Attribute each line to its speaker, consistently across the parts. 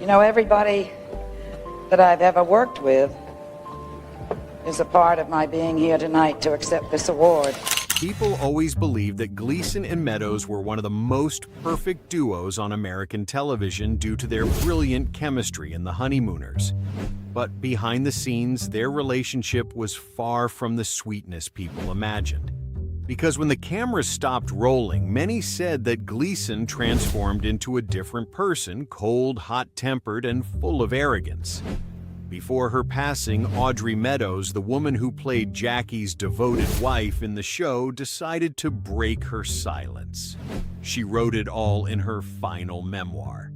Speaker 1: You know, everybody that I've ever worked with is a part of my being here tonight to accept this award.
Speaker 2: People always believed that Gleason and Meadows were one of the most perfect duos on American television due to their brilliant chemistry in The Honeymooners. But behind the scenes, their relationship was far from the sweetness people imagined. Because when the cameras stopped rolling, many said that Gleason transformed into a different person, cold, hot-tempered, and full of arrogance. Before her passing, Audrey Meadows, the woman who played Jackie's devoted wife in the show, decided to break her silence. She wrote it all in her final memoir.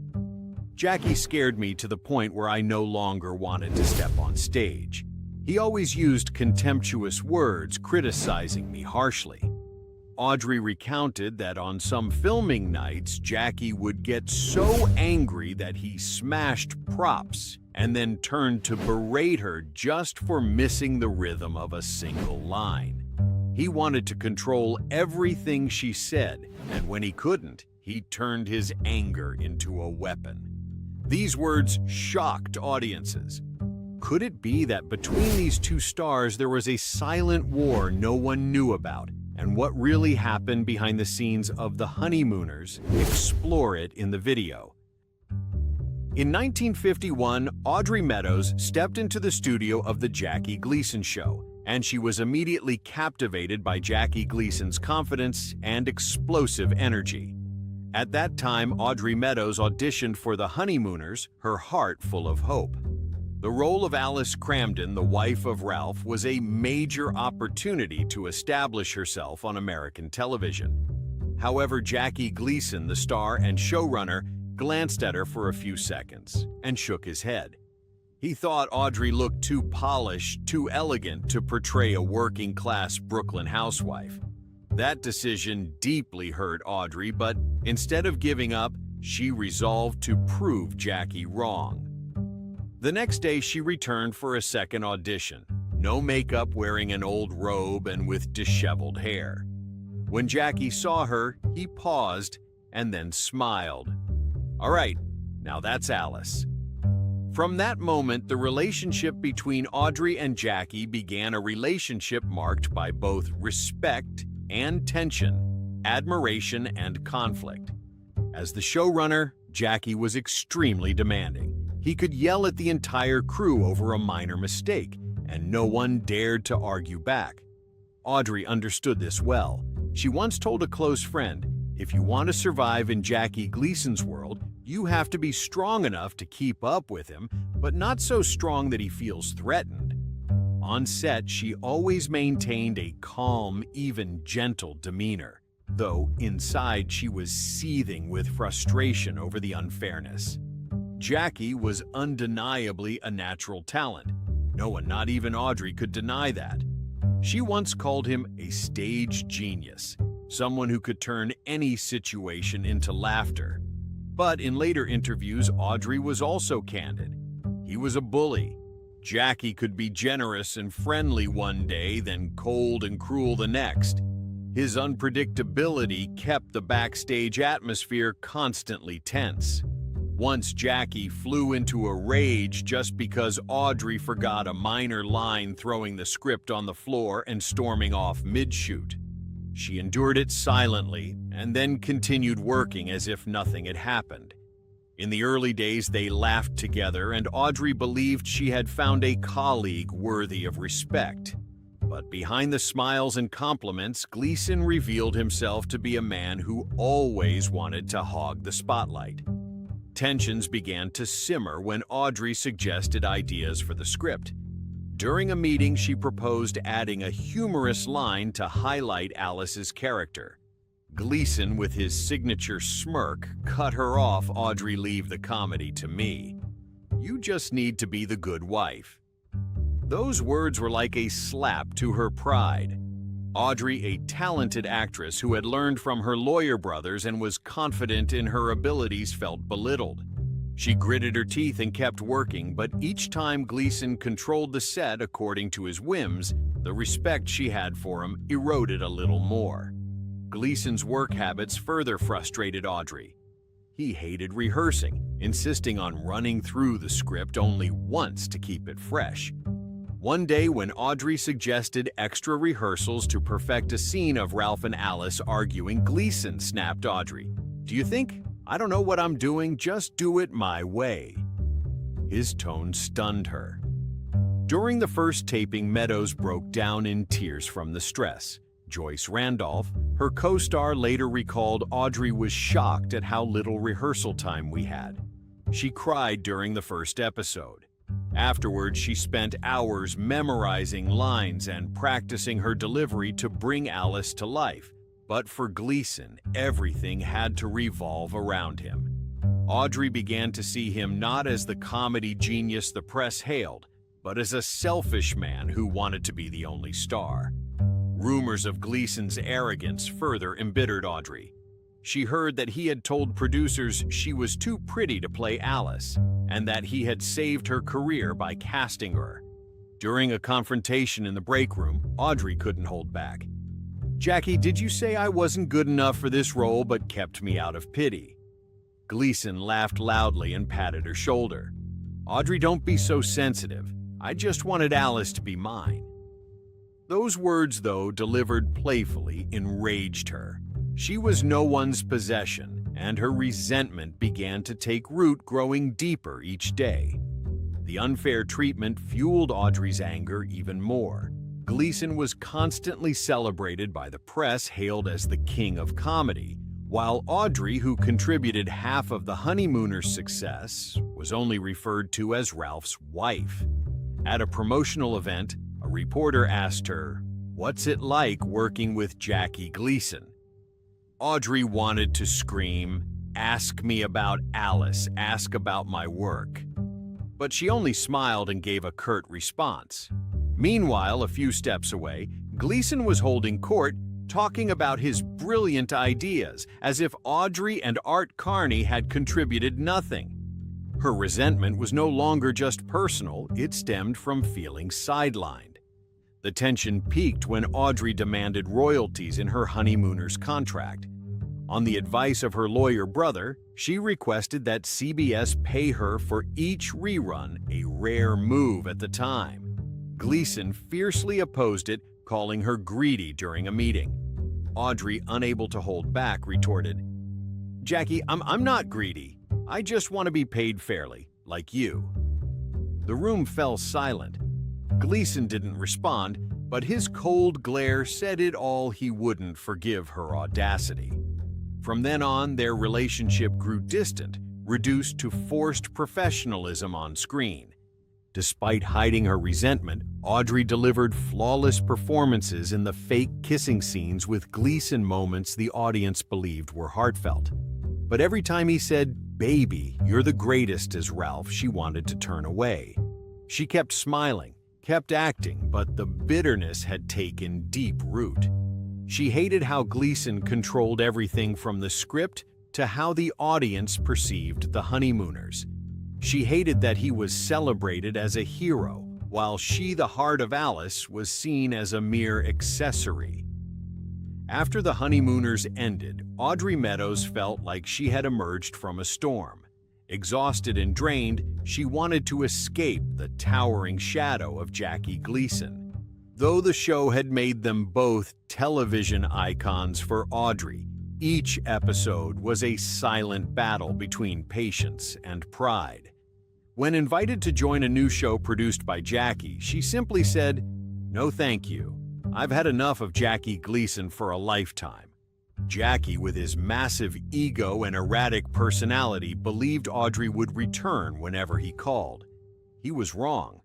Speaker 2: Jackie scared me to the point where I no longer wanted to step on stage. He always used contemptuous words, criticizing me harshly. Audrey recounted that on some filming nights, Jackie would get so angry that he smashed props and then turned to berate her just for missing the rhythm of a single line. He wanted to control everything she said, and when he couldn't, he turned his anger into a weapon. These words shocked audiences. Could it be that between these two stars there was a silent war no one knew about? And what really happened behind the scenes of The Honeymooners? Explore it in the video. In 1951, Audrey Meadows stepped into the studio of The Jackie Gleason Show, and she was immediately captivated by Jackie Gleason's confidence and explosive energy. At that time, Audrey Meadows auditioned for The Honeymooners, her heart full of hope. The role of Alice Cramden, the wife of Ralph, was a major opportunity to establish herself on American television. However, Jackie Gleason, the star and showrunner, glanced at her for a few seconds and shook his head. He thought Audrey looked too polished, too elegant to portray a working-class Brooklyn housewife. That decision deeply hurt Audrey, but instead of giving up, she resolved to prove Jackie wrong. The next day, she returned for a second audition, no makeup, wearing an old robe and with disheveled hair. When Jackie saw her, he paused and then smiled. "All right, now that's Alice." From that moment, the relationship between Audrey and Jackie began a relationship marked by both respect and tension, admiration and conflict. As the showrunner, Jackie was extremely demanding. He could yell at the entire crew over a minor mistake, and no one dared to argue back. Audrey understood this well. She once told a close friend, "If you want to survive in Jackie Gleason's world, you have to be strong enough to keep up with him, but not so strong that he feels threatened." On set, she always maintained a calm, even gentle demeanor, though inside she was seething with frustration over the unfairness. Jackie was undeniably a natural talent. No one, not even Audrey, could deny that. She once called him a stage genius, someone who could turn any situation into laughter. But in later interviews, Audrey was also candid. He was a bully. Jackie could be generous and friendly one day, then cold and cruel the next. His unpredictability kept the backstage atmosphere constantly tense. Once Jackie flew into a rage just because Audrey forgot a minor line, throwing the script on the floor and storming off mid-shoot. She endured it silently and then continued working as if nothing had happened. In the early days, they laughed together, and Audrey believed she had found a colleague worthy of respect. But behind the smiles and compliments, Gleason revealed himself to be a man who always wanted to hog the spotlight. Tensions began to simmer when Audrey suggested ideas for the script. During a meeting, she proposed adding a humorous line to highlight Alice's character. Gleason, with his signature smirk, cut her off. "Audrey, leave the comedy to me. You just need to be the good wife." Those words were like a slap to her pride. Audrey, a talented actress who had learned from her lawyer brothers and was confident in her abilities, felt belittled. She gritted her teeth and kept working, but each time Gleason controlled the set according to his whims, the respect she had for him eroded a little more. Gleason's work habits further frustrated Audrey. He hated rehearsing, insisting on running through the script only once to keep it fresh. One day when Audrey suggested extra rehearsals to perfect a scene of Ralph and Alice arguing, Gleason snapped Audrey, "Do you think? I don't know what I'm doing, just do it my way." His tone stunned her. During the first taping, Meadows broke down in tears from the stress. Joyce Randolph, her co-star, later recalled Audrey was shocked at how little rehearsal time we had. She cried during the first episode. Afterwards, she spent hours memorizing lines and practicing her delivery to bring Alice to life. But for Gleason, everything had to revolve around him. Audrey began to see him not as the comedy genius the press hailed, but as a selfish man who wanted to be the only star. Rumors of Gleason's arrogance further embittered Audrey. She heard that he had told producers she was too pretty to play Alice, and that he had saved her career by casting her. During a confrontation in the break room, Audrey couldn't hold back. "Jackie, did you say I wasn't good enough for this role but kept me out of pity?" Gleason laughed loudly and patted her shoulder. "Audrey, don't be so sensitive. I just wanted Alice to be mine." Those words, though delivered playfully, enraged her. She was no one's possession, and her resentment began to take root, growing deeper each day. The unfair treatment fueled Audrey's anger even more. Gleason was constantly celebrated by the press, hailed as the king of comedy, while Audrey, who contributed half of the Honeymooners' success, was only referred to as Ralph's wife. At a promotional event, a reporter asked her, "What's it like working with Jackie Gleason?" Audrey wanted to scream, "Ask me about Alice, ask about my work." But she only smiled and gave a curt response. Meanwhile, a few steps away, Gleason was holding court, talking about his brilliant ideas, as if Audrey and Art Carney had contributed nothing. Her resentment was no longer just personal, it stemmed from feeling sidelined. The tension peaked when Audrey demanded royalties in her Honeymooners contract. On the advice of her lawyer brother, she requested that CBS pay her for each rerun, a rare move at the time. Gleason fiercely opposed it, calling her greedy during a meeting. Audrey, unable to hold back, retorted, "Jackie, I'm not greedy. I just want to be paid fairly, like you." The room fell silent. Gleason didn't respond, but his cold glare said it all. He wouldn't forgive her audacity. From then on, their relationship grew distant, reduced to forced professionalism on screen. Despite hiding her resentment, Audrey delivered flawless performances in the fake kissing scenes, with Gleason moments the audience believed were heartfelt. But every time he said, "Baby, you're the greatest," as Ralph, she wanted to turn away. She kept smiling, kept acting, but the bitterness had taken deep root. She hated how Gleason controlled everything from the script to how the audience perceived the Honeymooners. She hated that he was celebrated as a hero, while she, the heart of Alice, was seen as a mere accessory. After the Honeymooners ended, Audrey Meadows felt like she had emerged from a storm. Exhausted and drained, she wanted to escape the towering shadow of Jackie Gleason. Though the show had made them both television icons for Audrey, each episode was a silent battle between patience and pride. When invited to join a new show produced by Jackie, she simply said, "No thank you. I've had enough of Jackie Gleason for a lifetime." Jackie, with his massive ego and erratic personality, believed Audrey would return whenever he called. He was wrong.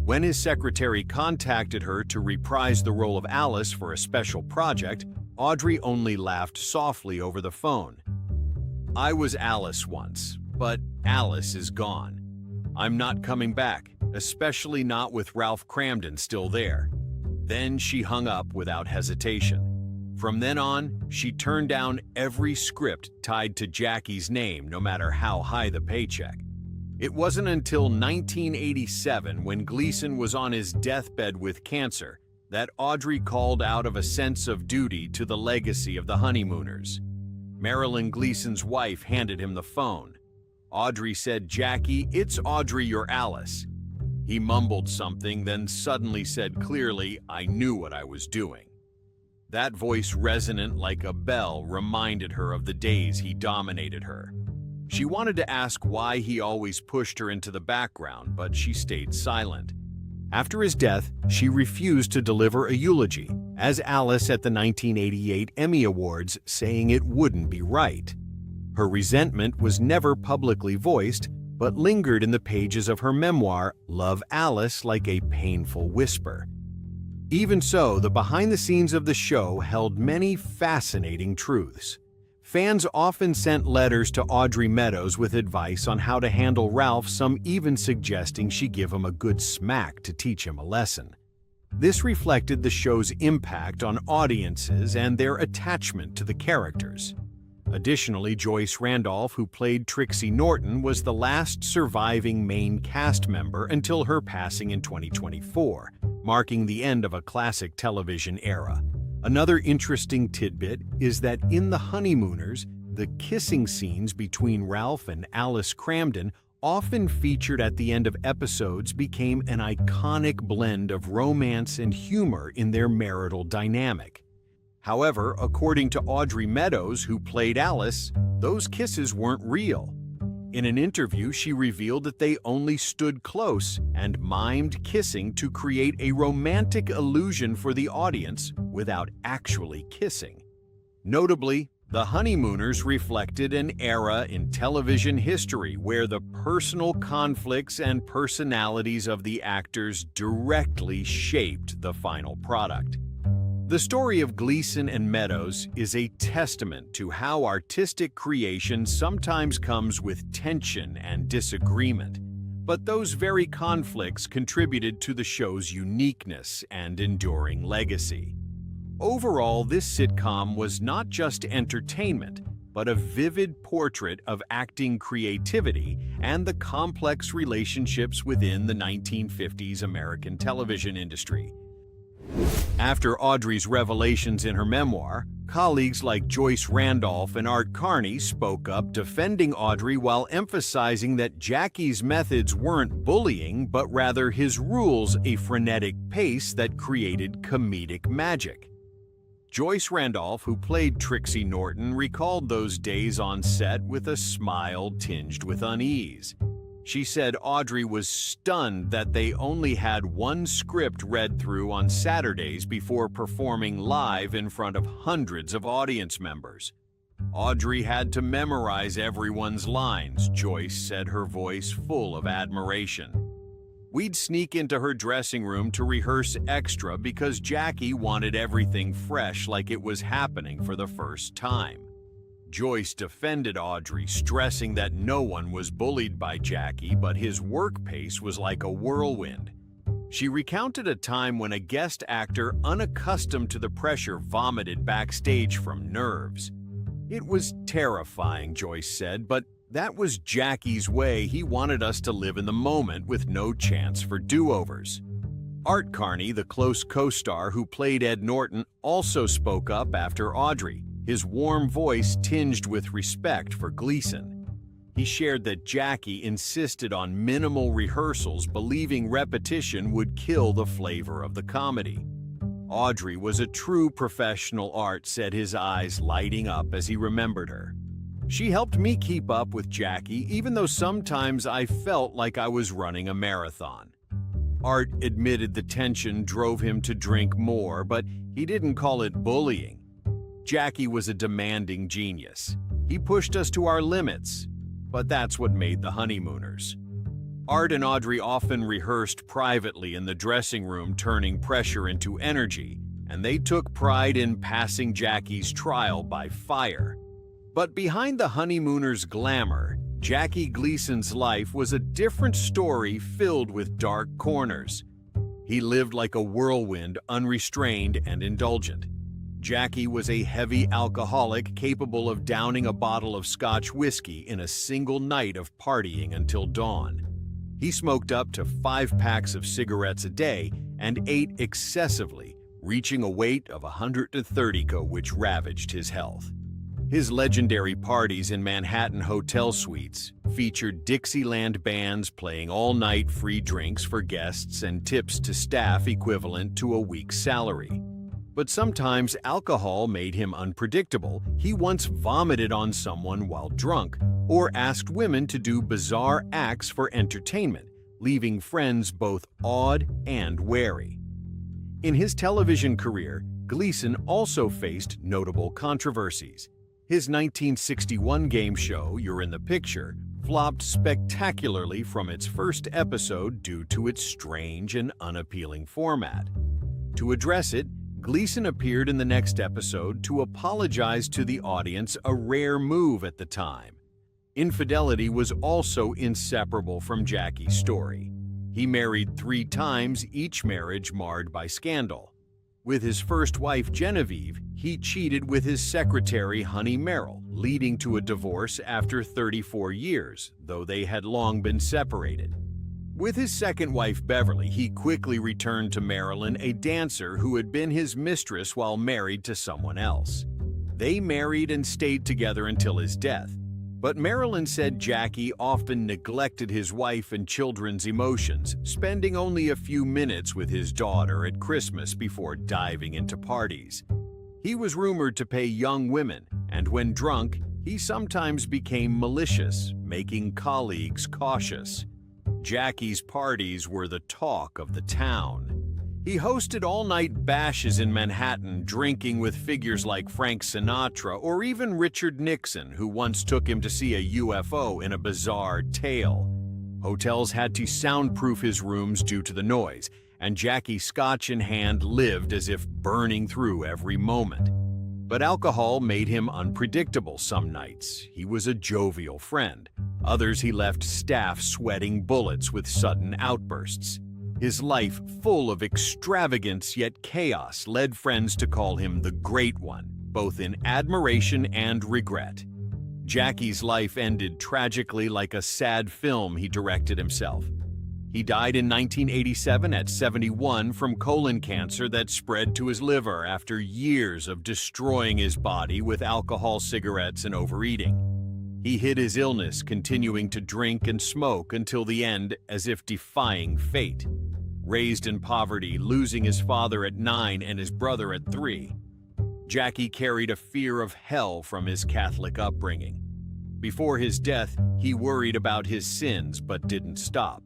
Speaker 2: When his secretary contacted her to reprise the role of Alice for a special project, Audrey only laughed softly over the phone. "I was Alice once, but Alice is gone. I'm not coming back, especially not with Ralph Cramden still there." Then she hung up without hesitation. From then on, she turned down every script tied to Jackie's name, no matter how high the paycheck. It wasn't until 1987, when Gleason was on his deathbed with cancer, that Audrey called out of a sense of duty to the legacy of the Honeymooners. Marilyn Gleason's wife handed him the phone. Audrey said, "Jackie, it's Audrey, your Alice." He mumbled something, then suddenly said clearly, "I knew what I was doing." That voice, resonant like a bell, reminded her of the days he dominated her. She wanted to ask why he always pushed her into the background, but she stayed silent. After his death, she refused to deliver a eulogy, as Alice at the 1988 Emmy Awards, saying it wouldn't be right. Her resentment was never publicly voiced, but lingered in the pages of her memoir, Love Alice, like a painful whisper. Even so, the behind the scenes of the show held many fascinating truths. Fans often sent letters to Audrey Meadows with advice on how to handle Ralph, some even suggesting she give him a good smack to teach him a lesson. This reflected the show's impact on audiences and their attachment to the characters. Additionally, Joyce Randolph, who played Trixie Norton, was the last surviving main cast member until her passing in 2024, marking the end of a classic television era. Another interesting tidbit is that in The Honeymooners, the kissing scenes between Ralph and Alice Cramden, often featured at the end of episodes, became an iconic blend of romance and humor in their marital dynamic. However, according to Audrey Meadows, who played Alice, those kisses weren't real. In an interview, she revealed that they only stood close and mimed kissing to create a romantic illusion for the audience without actually kissing. Notably, The Honeymooners reflected an era in television history where the personal conflicts and personalities of the actors directly shaped the final product. The story of Gleason and Meadows is a testament to how artistic creation sometimes comes with tension and disagreement, but those very conflicts contributed to the show's uniqueness and enduring legacy. Overall, this sitcom was not just entertainment, but a vivid portrait of acting creativity and the complex relationships within the 1950s American television industry. After Audrey's revelations in her memoir, colleagues like Joyce Randolph and Art Carney spoke up, defending Audrey while emphasizing that Jackie's methods weren't bullying, but rather his rules, a frenetic pace that created comedic magic. Joyce Randolph, who played Trixie Norton, recalled those days on set with a smile tinged with unease. She said Audrey was stunned that they only had one script read through on Saturdays before performing live in front of hundreds of audience members. Audrey had to memorize everyone's lines, Joyce said, her voice full of admiration. We'd sneak into her dressing room to rehearse extra because Jackie wanted everything fresh, like it was happening for the first time. Joyce defended Audrey, stressing that no one was bullied by Jackie, but his work pace was like a whirlwind. She recounted a time when a guest actor, unaccustomed to the pressure, vomited backstage from nerves. "It was terrifying," Joyce said, "but that was Jackie's way. He wanted us to live in the moment with no chance for do-overs." Art Carney, the close co-star who played Ed Norton, also spoke up after Audrey, his warm voice tinged with respect for Gleason. He shared that Jackie insisted on minimal rehearsals, believing repetition would kill the flavor of the comedy. Audrey was a true professional, Art said, his eyes lighting up as he remembered her. "She helped me keep up with Jackie, even though sometimes I felt like I was running a marathon." Art admitted the tension drove him to drink more, but he didn't call it bullying. Jackie was a demanding genius. He pushed us to our limits, but that's what made The Honeymooners. Art and Audrey often rehearsed privately in the dressing room, turning pressure into energy, and they took pride in passing Jackie's trial by fire. But behind The Honeymooners' glamour, Jackie Gleason's life was a different story filled with dark corners. He lived like a whirlwind, unrestrained and indulgent. Jackie was a heavy alcoholic capable of downing a bottle of Scotch whiskey in a single night of partying until dawn. He smoked up to 5 packs of cigarettes a day and ate excessively, reaching a weight of 130 kg, which ravaged his health. His legendary parties in Manhattan hotel suites featured Dixieland bands playing all-night free drinks for guests and tips to staff equivalent to a week's salary. But sometimes alcohol made him unpredictable. He once vomited on someone while drunk or asked women to do bizarre acts for entertainment, leaving friends both awed and wary. In his television career, Gleason also faced notable controversies. His 1961 game show, You're in the Picture, flopped spectacularly from its first episode due to its strange and unappealing format. To address it, Gleason appeared in the next episode to apologize to the audience, a rare move at the time. Infidelity was also inseparable from Jackie's story. He married 3 times, each marriage marred by scandal. With his first wife, Genevieve, he cheated with his secretary, Honey Merrill, leading to a divorce after 34 years, though they had long been separated. With his second wife, Beverly, he quickly returned to Marilyn, a dancer who had been his mistress while married to someone else. They married and stayed together until his death. But Marilyn said Jackie often neglected his wife and children's emotions, spending only a few minutes with his daughter at Christmas before diving into parties. He was rumored to pay young women, and when drunk, he sometimes became malicious, making colleagues cautious. Jackie's parties were the talk of the town. He hosted all-night bashes in Manhattan, drinking with figures like Frank Sinatra or even Richard Nixon, who once took him to see a UFO in a bizarre tale. Hotels had to soundproof his rooms due to the noise, and Jackie, scotch in hand, lived as if burning through every moment. But alcohol made him unpredictable some nights. He was a jovial friend. Others he left staff sweating bullets with sudden outbursts. His life, full of extravagance yet chaos, led friends to call him the Great One, both in admiration and regret. Jackie's life ended tragically, like a sad film he directed himself. He died in 1987 at 71 from colon cancer that spread to his liver after years of destroying his body with alcohol, cigarettes, and overeating. He hid his illness, continuing to drink and smoke until the end, as if defying fate. Raised in poverty, losing his father at 9 and his brother at 3, Jackie carried a fear of hell from his Catholic upbringing. Before his death, he worried about his sins but didn't stop.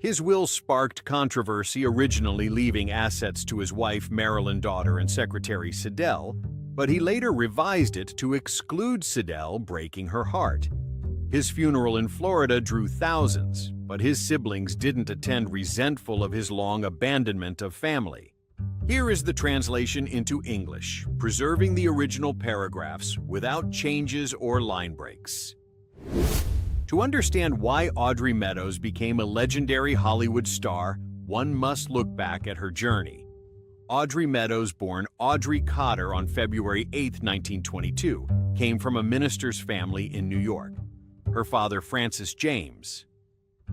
Speaker 2: His will sparked controversy, originally leaving assets to his wife, Marilyn, daughter, and secretary Sidell, but he later revised it to exclude Sidell, breaking her heart. His funeral in Florida drew thousands, but his siblings didn't attend, resentful of his long abandonment of family. Here is the translation into English, preserving the original paragraphs without changes or line breaks. To understand why Audrey Meadows became a legendary Hollywood star, one must look back at her journey. Audrey Meadows, born Audrey Cotter on February 8, 1922, came from a minister's family in New York. Her father, Francis James.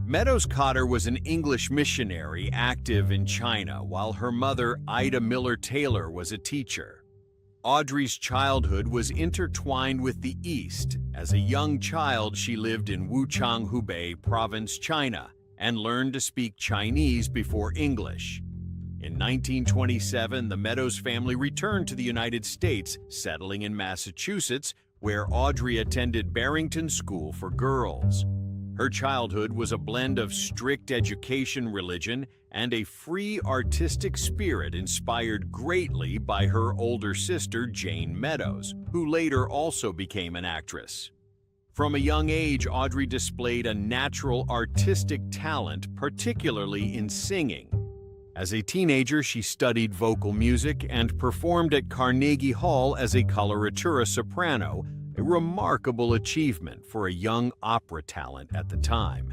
Speaker 2: Meadows Cotter was an English missionary active in China, while her mother, Ida Miller Taylor, was a teacher. Audrey's childhood was intertwined with the East. As a young child, she lived in Wuchang, Hubei Province, China, and learned to speak Chinese before English. In 1927, the Meadows family returned to the United States, settling in Massachusetts, where Audrey attended Barrington School for Girls. Her childhood was a blend of strict education, religion, and a free artistic spirit inspired greatly by her older sister, Jane Meadows, who later also became an actress. From a young age, Audrey displayed a natural artistic talent, particularly in singing. As a teenager, she studied vocal music and performed at Carnegie Hall as a coloratura soprano, a remarkable achievement for a young opera talent at the time.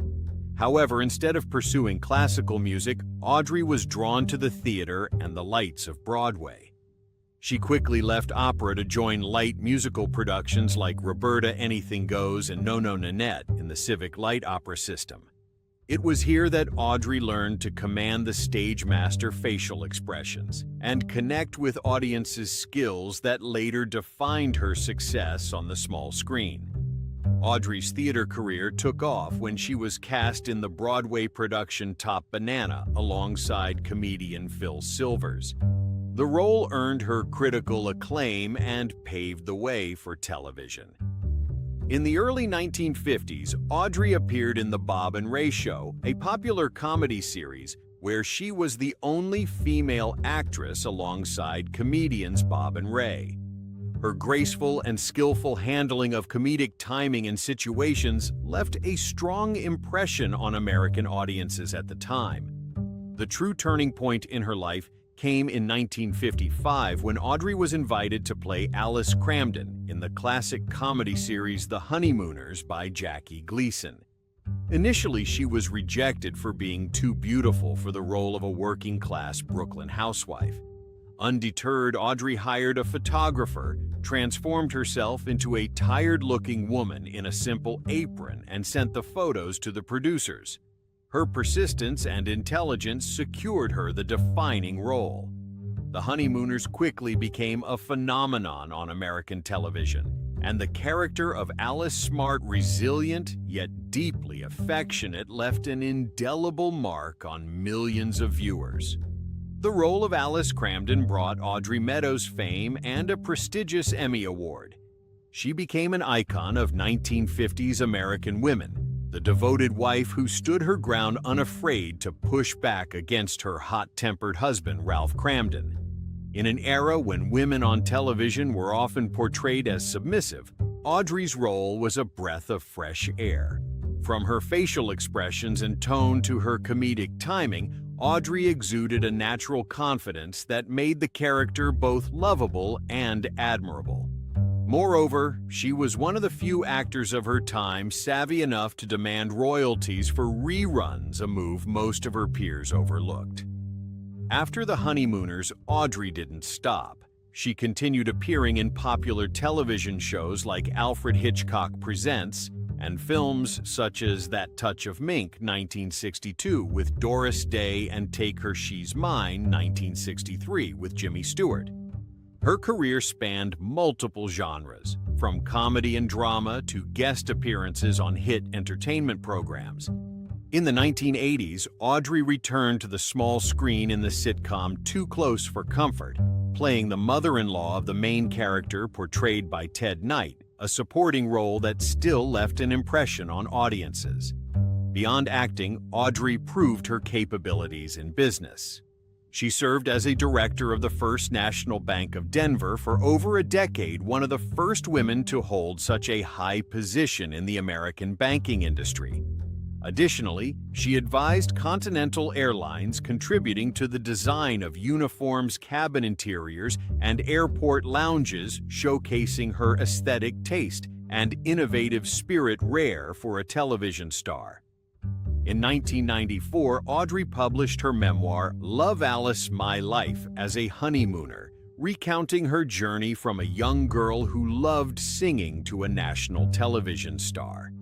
Speaker 2: However, instead of pursuing classical music, Audrey was drawn to the theater and the lights of Broadway. She quickly left opera to join light musical productions like Roberta, Anything Goes, and No No Nanette in the Civic Light Opera system. It was here that Audrey learned to command the stage master facial expressions and connect with audiences' skills that later defined her success on the small screen. Audrey's theater career took off when she was cast in the Broadway production Top Banana alongside comedian Phil Silvers. The role earned her critical acclaim and paved the way for television. In the early 1950s, Audrey appeared in The Bob and Ray Show, a popular comedy series where she was the only female actress alongside comedians Bob and Ray. Her graceful and skillful handling of comedic timing and situations left a strong impression on American audiences at the time. The true turning point in her life came in 1955 when Audrey was invited to play Alice Cramden in the classic comedy series The Honeymooners by Jackie Gleason. Initially, she was rejected for being too beautiful for the role of a working-class Brooklyn housewife. Undeterred, Audrey hired a photographer, transformed herself into a tired-looking woman in a simple apron, and sent the photos to the producers. Her persistence and intelligence secured her the defining role. The Honeymooners quickly became a phenomenon on American television, and the character of Alice Smart, resilient yet deeply affectionate, left an indelible mark on millions of viewers. The role of Alice Cramden brought Audrey Meadows fame and a prestigious Emmy Award. She became an icon of 1950s American women, the devoted wife who stood her ground unafraid to push back against her hot-tempered husband, Ralph Cramden. In an era when women on television were often portrayed as submissive, Audrey's role was a breath of fresh air. From her facial expressions and tone to her comedic timing, Audrey exuded a natural confidence that made the character both lovable and admirable. Moreover, she was one of the few actors of her time savvy enough to demand royalties for reruns, a move most of her peers overlooked. After The Honeymooners, Audrey didn't stop. She continued appearing in popular television shows like Alfred Hitchcock Presents and films such as That Touch of Mink, 1962, with Doris Day, and Take Her, She's Mine, 1963, with Jimmy Stewart. Her career spanned multiple genres, from comedy and drama to guest appearances on hit entertainment programs. In the 1980s, Audrey returned to the small screen in the sitcom Too Close for Comfort, playing the mother-in-law of the main character portrayed by Ted Knight, a supporting role that still left an impression on audiences. Beyond acting, Audrey proved her capabilities in business. She served as a director of the First National Bank of Denver for over a decade, one of the first women to hold such a high position in the American banking industry. Additionally, she advised Continental Airlines, contributing to the design of uniforms, cabin interiors, and airport lounges, showcasing her aesthetic taste and innovative spirit rare for a television star. In 1994, Audrey published her memoir, Love Alice, My Life as a Honeymooner, recounting her journey from a young girl who loved singing to a national television star.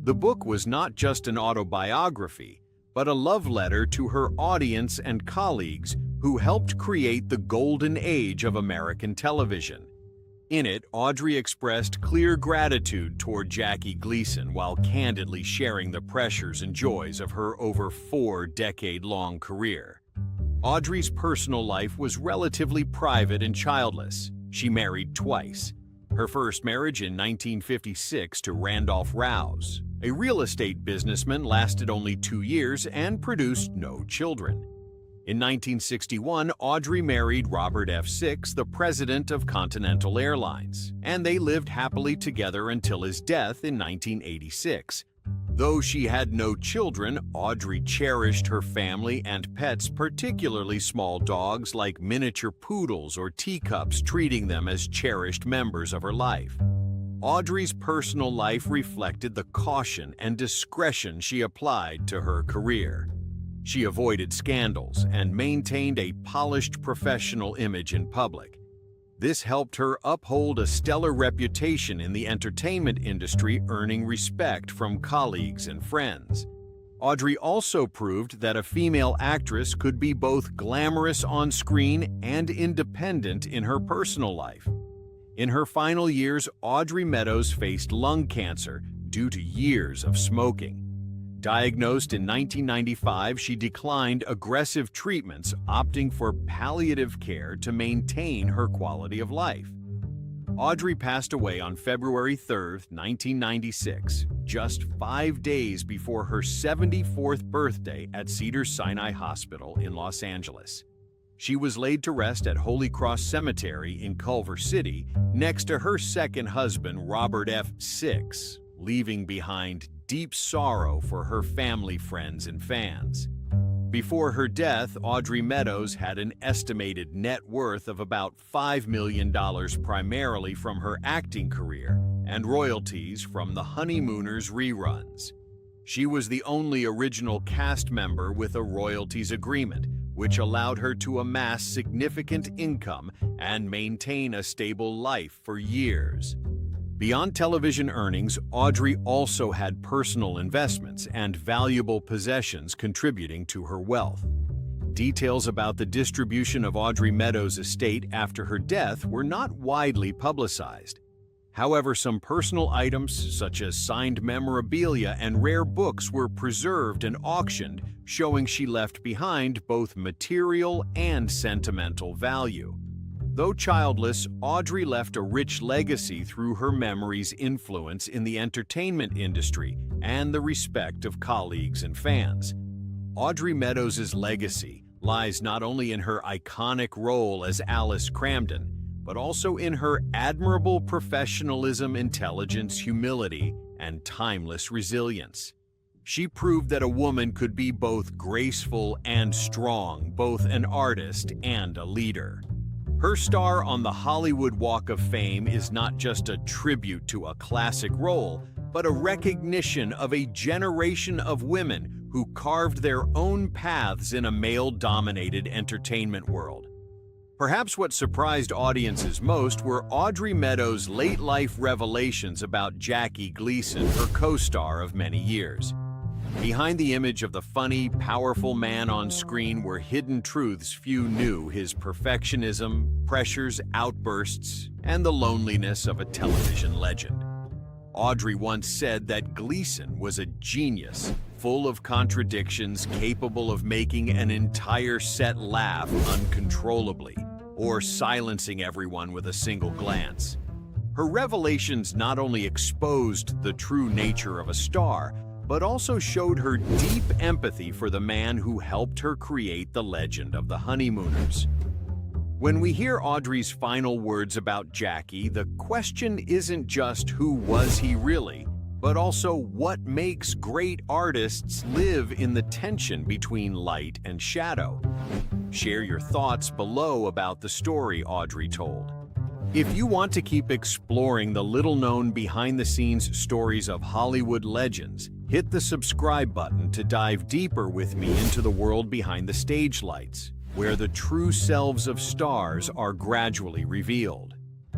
Speaker 2: The book was not just an autobiography, but a love letter to her audience and colleagues who helped create the golden age of American television. In it, Audrey expressed clear gratitude toward Jackie Gleason while candidly sharing the pressures and joys of her over 4-decade-long career. Audrey's personal life was relatively private and childless. She married twice. Her first marriage in 1956 to Randolph Rouse, a real estate businessman, lasted only 2 years and produced no children. In 1961, Audrey married Robert F. Six, the president of Continental Airlines, and they lived happily together until his death in 1986. Though she had no children, Audrey cherished her family and pets, particularly small dogs like miniature poodles or teacups, treating them as cherished members of her life. Audrey's personal life reflected the caution and discretion she applied to her career. She avoided scandals and maintained a polished professional image in public. This helped her uphold a stellar reputation in the entertainment industry, earning respect from colleagues and friends. Audrey also proved that a female actress could be both glamorous on screen and independent in her personal life. In her final years, Audrey Meadows faced lung cancer due to years of smoking. Diagnosed in 1995, she declined aggressive treatments, opting for palliative care to maintain her quality of life. Audrey passed away on February 3, 1996, just 5 days before her 74th birthday at Cedars-Sinai Hospital in Los Angeles. She was laid to rest at Holy Cross Cemetery in Culver City next to her second husband, Robert F. Six, leaving behind deep sorrow for her family, friends, and fans. Before her death, Audrey Meadows had an estimated net worth of about $5 million, primarily from her acting career and royalties from the Honeymooners reruns. She was the only original cast member with a royalties agreement, which allowed her to amass significant income and maintain a stable life for years. Beyond television earnings, Audrey also had personal investments and valuable possessions contributing to her wealth. Details about the distribution of Audrey Meadows' estate after her death were not widely publicized. However, some personal items, such as signed memorabilia and rare books, were preserved and auctioned, showing she left behind both material and sentimental value. Though childless, Audrey left a rich legacy through her memories' influence in the entertainment industry and the respect of colleagues and fans. Audrey Meadows' legacy lies not only in her iconic role as Alice Cramden, but also in her admirable professionalism, intelligence, humility, and timeless resilience. She proved that a woman could be both graceful and strong, both an artist and a leader. Her star on the Hollywood Walk of Fame is not just a tribute to a classic role, but a recognition of a generation of women who carved their own paths in a male-dominated entertainment world. Perhaps what surprised audiences most were Audrey Meadows' late-life revelations about Jackie Gleason, her co-star of many years. Behind the image of the funny, powerful man on screen were hidden truths few knew: his perfectionism, pressures, outbursts, and the loneliness of a television legend. Audrey once said that Gleason was a genius, full of contradictions, capable of making an entire set laugh uncontrollably, or silencing everyone with a single glance. Her revelations not only exposed the true nature of a star, but also showed her deep empathy for the man who helped her create the legend of the Honeymooners. When we hear Audrey's final words about Jackie, the question isn't just who was he really, but also what makes great artists live in the tension between light and shadow. Share your thoughts below about the story Audrey told. If you want to keep exploring the little-known behind-the-scenes stories of Hollywood legends, hit the subscribe button to dive deeper with me into the world behind the stage lights, where the true selves of stars are gradually revealed.